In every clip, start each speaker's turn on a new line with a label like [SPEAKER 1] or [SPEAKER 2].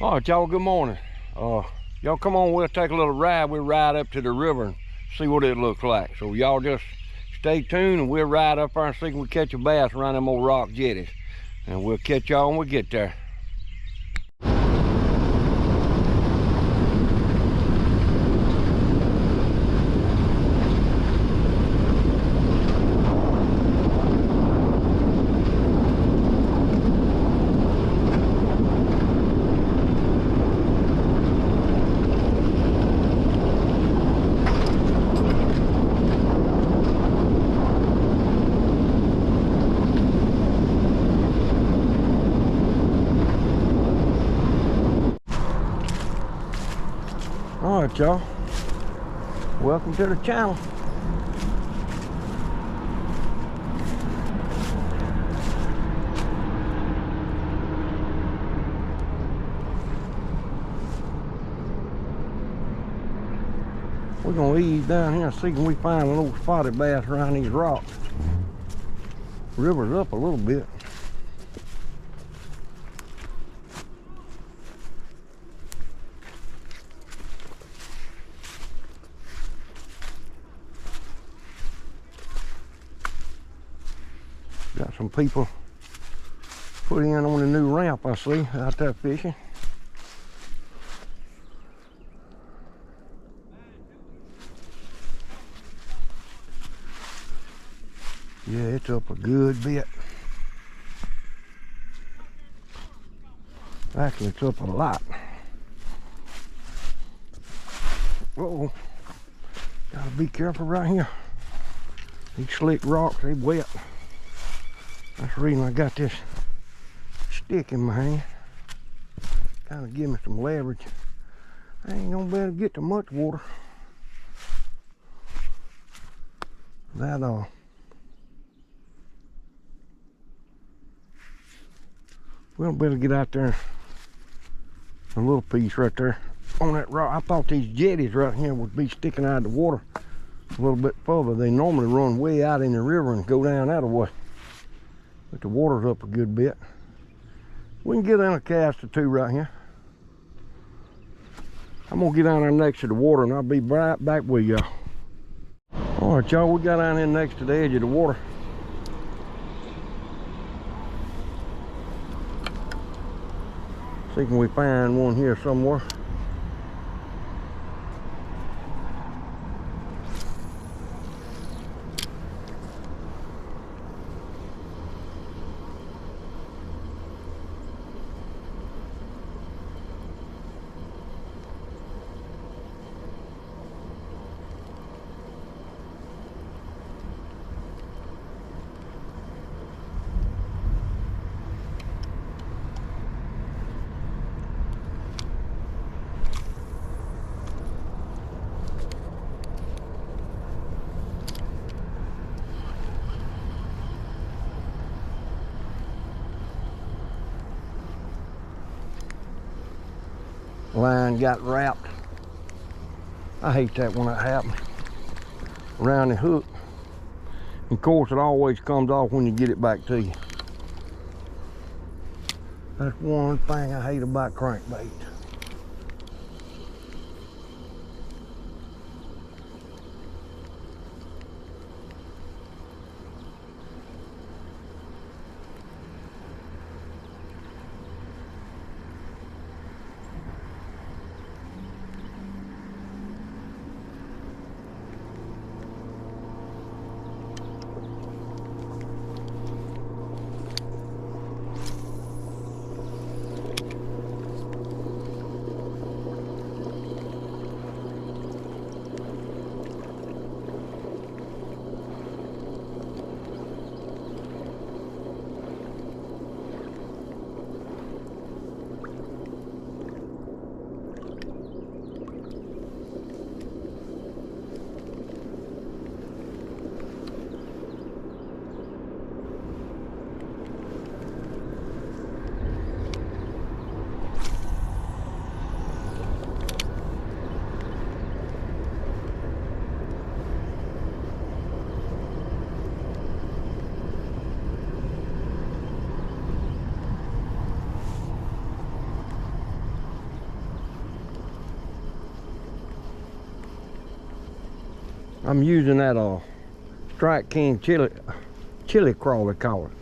[SPEAKER 1] All right, y'all, good morning. Y'all come on, we'll take a little ride. We'll ride up to the river and see what it looks like. So y'all just stay tuned and we'll ride up there and see if we catch a bass around them old rock jetties. And we'll catch y'all when we get there. All right, y'all, welcome to the channel. We're gonna ease down here and see if we find a little spotted bass around these rocks. River's up a little bit. Got some people put in on the new ramp I see out there fishing. Yeah, it's up a good bit. Actually, it's up a lot. Uh-oh. Gotta be careful right here. These slick rocks, they wet. That's the reason I got this stick in my hand. Kind of give me some leverage. I ain't gonna be able to get to much water. That we'll be able to get out there. A little piece right there on that rock. I thought these jetties right here would be sticking out of the water a little bit further. They normally run way out in the river and go down that way. But the water's up a good bit. We can get in a cast or two right here. I'm gonna get down there next to the water and I'll be right back with y'all. All right, y'all, we got down here next to the edge of the water. See if we find one here somewhere. Line got wrapped. I hate that when that happens. Around the hook. Of course, it always comes off when you get it back to you. That's one thing I hate about crankbait. I'm using that Strike King chili crawl, they call it.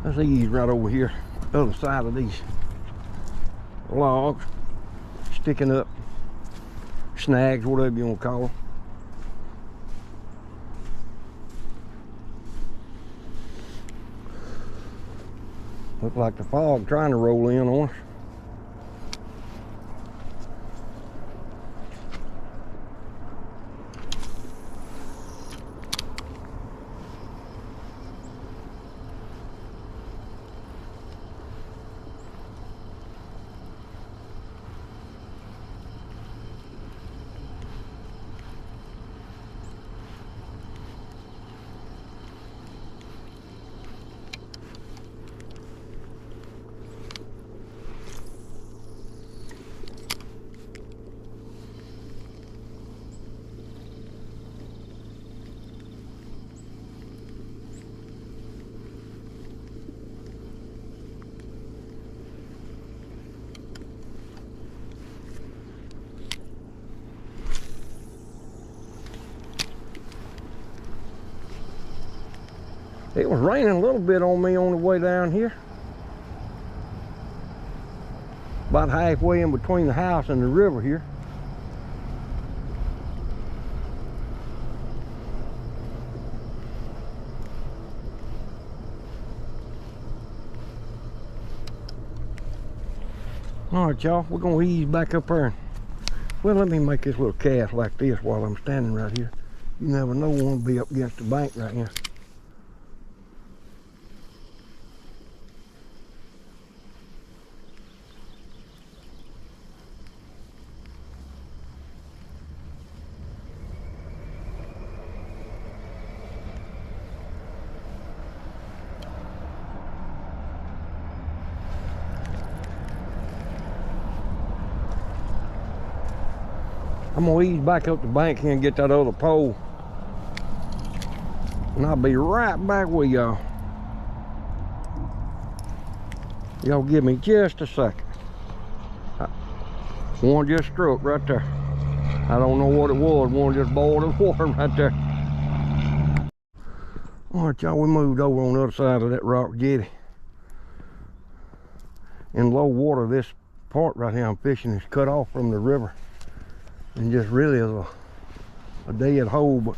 [SPEAKER 1] Let's ease right over here, the other side of these logs, sticking up, snags, whatever you want to call them. Look like the fog trying to roll in on us. It was raining a little bit on me on the way down here. About halfway in between the house and the river here. All right, y'all, we're gonna ease back up there. Well, let me make this little cast like this while I'm standing right here. You never know, we want to be up against the bank right here. I'm gonna ease back up the bank here and get that other pole. And I'll be right back with y'all. Y'all give me just a second. One just struck right there. I don't know what it was. One just boiled in water right there. All right, y'all, we moved over on the other side of that rock jetty. In low water, this part right here I'm fishing is cut off from the river. And just really is a dead hole, but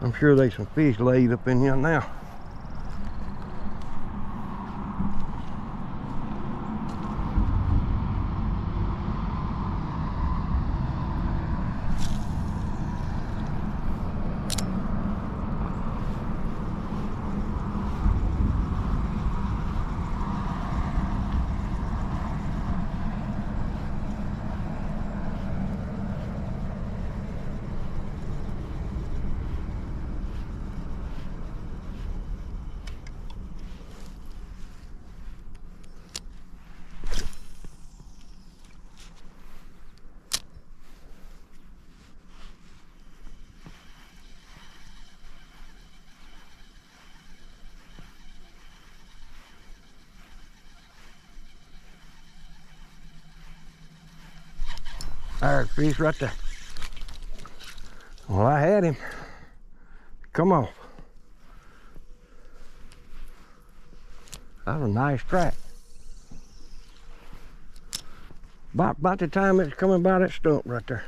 [SPEAKER 1] I'm sure there's some fish laid up in here now. There's a fish right there. Well, I had him. Come on. That was a nice track. About the time it's coming by that stump right there.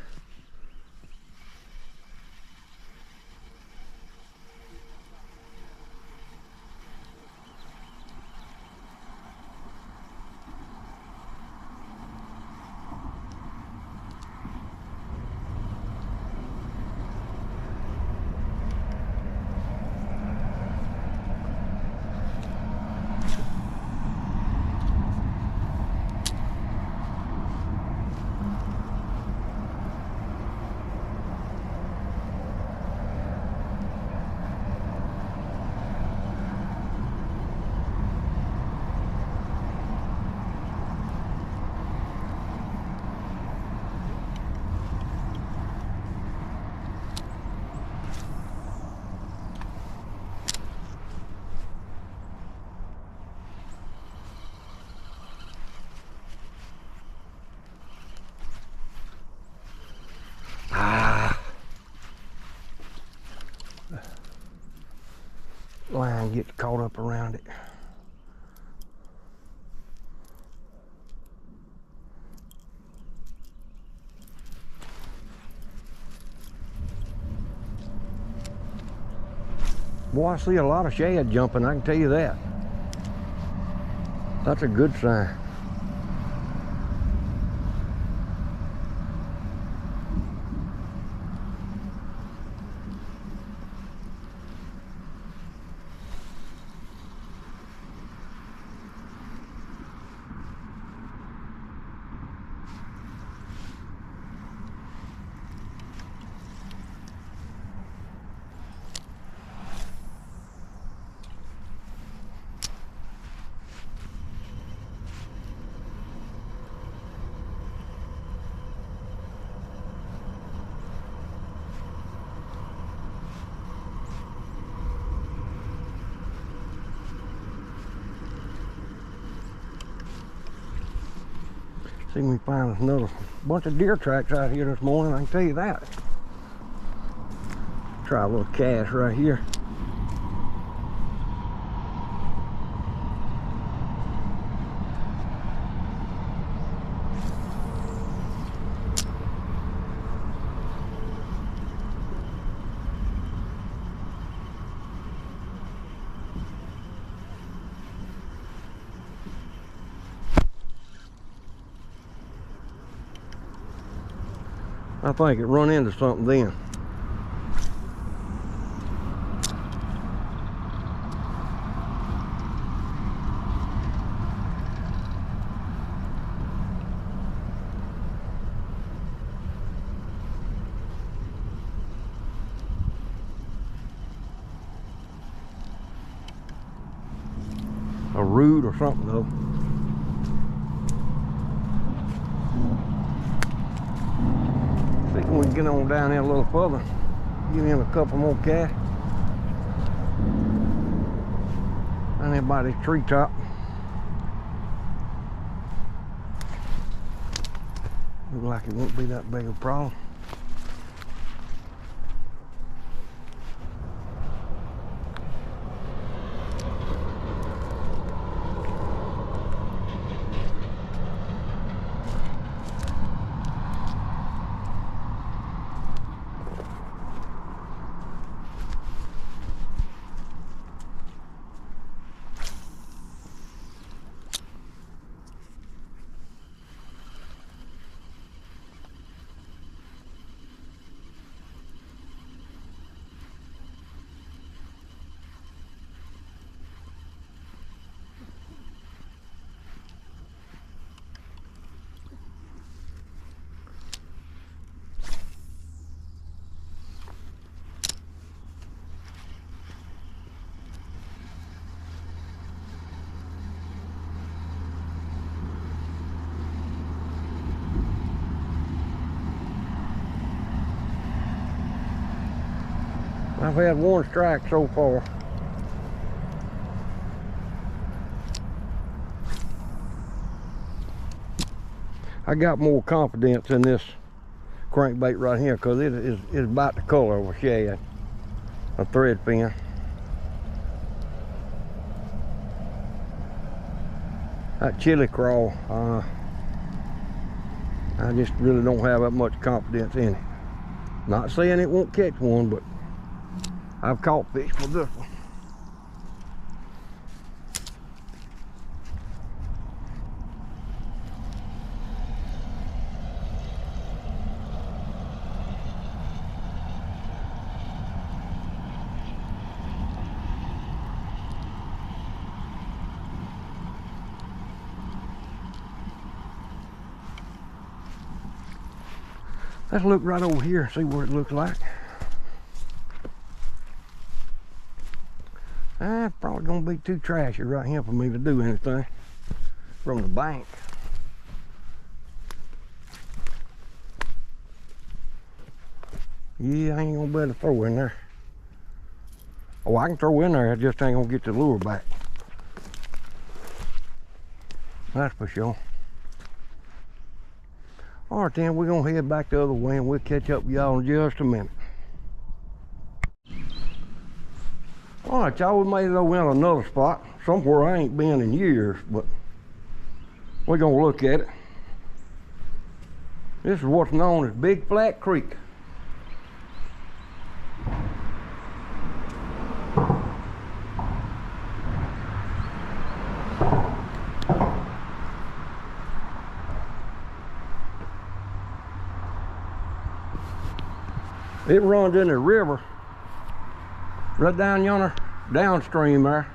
[SPEAKER 1] line gets caught up around it. Boy, I see a lot of shad jumping, I can tell you that. That's a good sign. See me find another bunch of deer tracks out here this morning, I can tell you that. Try a little cast right here. I think it run into something then. A root or something though. We can get on down there a little further, get in a couple more casts. Down there by this treetop. Look like it won't be that big a problem. I've had one strike so far. I got more confidence in this crankbait right here because it is about the color of a shad, a thread fin. That chili crawl, I just really don't have that much confidence in it. Not saying it won't catch one, but I've caught fish with this one. Let's look right over here and see what it looks like. It's probably gonna be too trashy right here for me to do anything from the bank. Yeah, I ain't gonna be able to throw in there. Oh, I can throw in there, I just ain't gonna get the lure back. That's for sure. All right then, we're gonna head back the other way and we'll catch up with y'all in just a minute. All right, y'all, we made it over in another spot, somewhere I ain't been in years, but we're gonna look at it. This is what's known as Big Flat Creek. It runs in the river right down yonder, downstream there,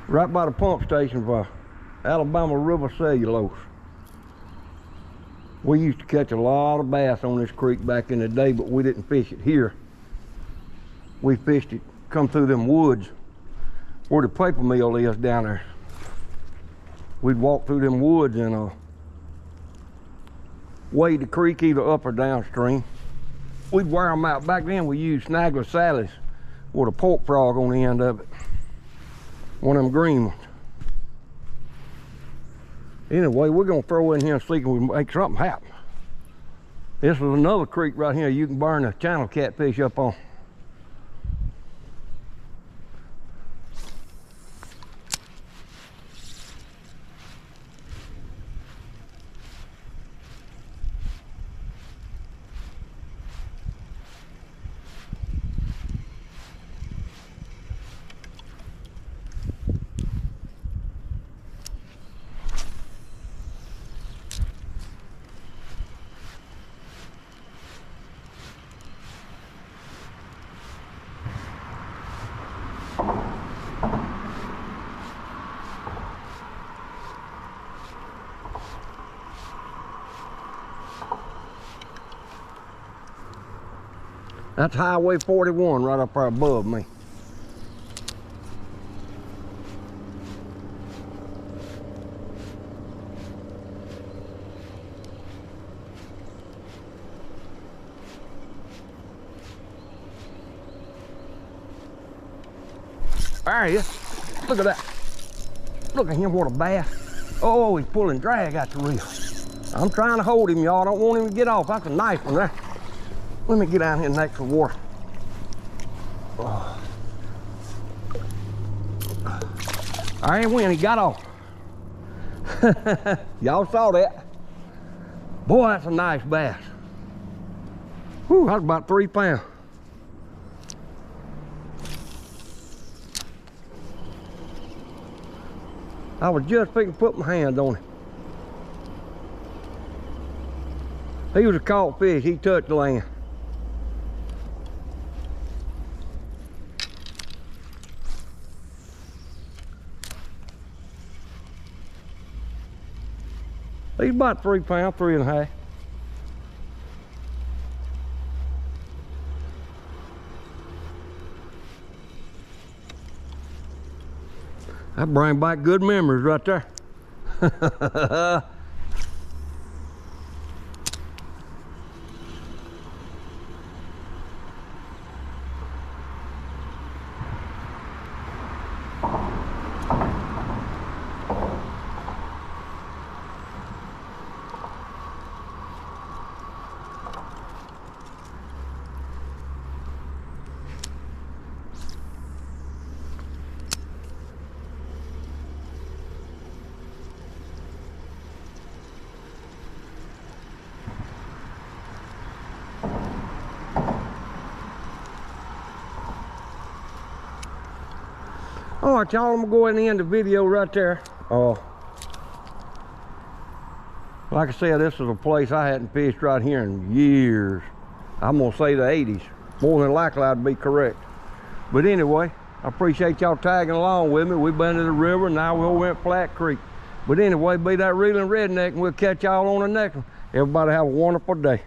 [SPEAKER 1] right by the pump station for Alabama River Cellulose. We used to catch a lot of bass on this creek back in the day, but we didn't fish it here. We fished it, come through them woods where the paper mill is down there. We'd walk through them woods and wade the creek either up or downstream. We'd wear them out. Back then we used SNAGGED sallies with a pork frog on the end of it. One of them green ones. Anyway, we're gonna throw in here and see if we can make something happen. This is another creek right here you can burn a channel catfish up on. That's Highway 41 right up there above me. There he is. Look at that. Look at him, what a bass. Oh, he's pulling drag out the reel. I'm trying to hold him, y'all. I don't want him to get off. That's a nice one there. Let me get down here next to the water. Oh. I ain't win, he got off. Y'all saw that. Boy, that's a nice bass. Whew, that's about 3 pounds. I was just fixing to put my hand on him. He was a caught fish, he touched the land. He's about 3 pounds, 3.5. That brings back good memories right there. All right, y'all, I'm gonna go ahead and end the video right there. Like I said, this is a place I hadn't fished right here in years. I'm gonna say the 80s. More than likely, I'd be correct. But anyway, I appreciate y'all tagging along with me. We've been to the river, now we went Flat Creek. But anyway, be that reeling redneck, and we'll catch y'all on the next one. Everybody have a wonderful day.